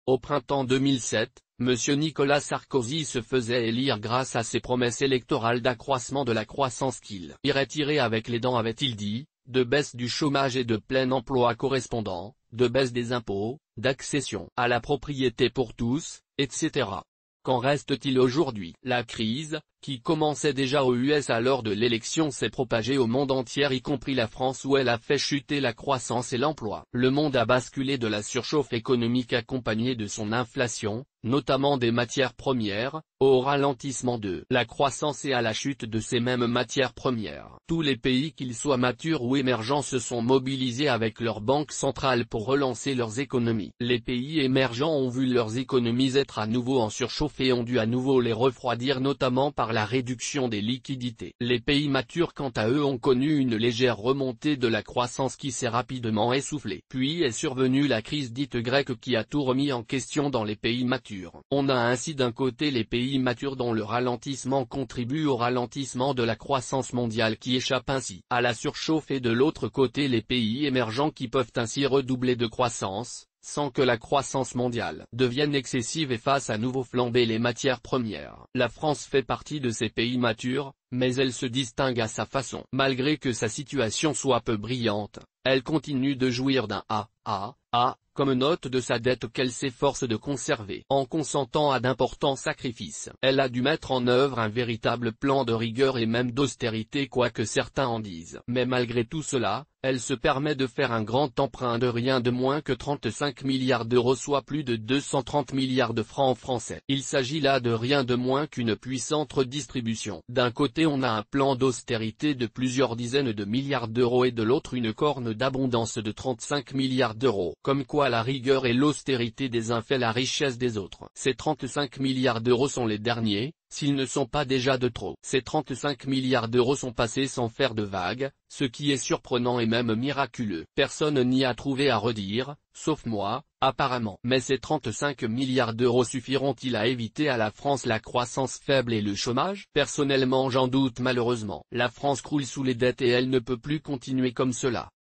Au printemps 2007, M. Nicolas Sarkozy se faisait élire grâce à ses promesses électorales d'accroissement de la croissance qu'il irait tirer avec les dents, avait-il dit, de baisse du chômage et de plein emploi correspondant, de baisse des impôts, d'accession à la propriété pour tous, etc. Qu'en reste-t-il aujourd'hui? La crise, qui commençait déjà aux USA lors de l'élection, s'est propagée au monde entier, y compris la France, où elle a fait chuter la croissance et l'emploi. Le monde a basculé de la surchauffe économique accompagnée de son inflation, notamment des matières premières, au ralentissement de la croissance et à la chute de ces mêmes matières premières. Tous les pays, qu'ils soient matures ou émergents, se sont mobilisés avec leurs banques centrales pour relancer leurs économies. Les pays émergents ont vu leurs économies être à nouveau en surchauffe et ont dû à nouveau les refroidir, notamment par la réduction des liquidités. Les pays matures, quant à eux, ont connu une légère remontée de la croissance qui s'est rapidement essoufflée. Puis est survenue la crise dite grecque qui a tout remis en question dans les pays matures. On a ainsi d'un côté les pays matures dont le ralentissement contribue au ralentissement de la croissance mondiale qui échappe ainsi à la surchauffe, et de l'autre côté les pays émergents qui peuvent ainsi redoubler de croissance, sans que la croissance mondiale devienne excessive et fasse à nouveau flamber les matières premières. La France fait partie de ces pays matures, mais elle se distingue à sa façon. Malgré que sa situation soit peu brillante, elle continue de jouir d'un A, comme note de sa dette qu'elle s'efforce de conserver. En consentant à d'importants sacrifices, elle a dû mettre en œuvre un véritable plan de rigueur et même d'austérité, quoi que certains en disent. Mais malgré tout cela, elle se permet de faire un grand emprunt de rien de moins que 35 milliards d'euros, soit plus de 230 milliards de francs français. Il s'agit là de rien de moins qu'une puissante redistribution. D'un côté on a un plan d'austérité de plusieurs dizaines de milliards d'euros et de l'autre une corne d'abondance de 35 milliards d'euros. Comme quoi la rigueur et l'austérité des uns fait la richesse des autres. Ces 35 milliards d'euros sont les derniers, s'ils ne sont pas déjà de trop. Ces 35 milliards d'euros sont passés sans faire de vagues, ce qui est surprenant et même miraculeux. Personne n'y a trouvé à redire, sauf moi, apparemment. Mais ces 35 milliards d'euros suffiront-ils à éviter à la France la croissance faible et le chômage? Personnellement j'en doute malheureusement. La France croule sous les dettes et elle ne peut plus continuer comme cela.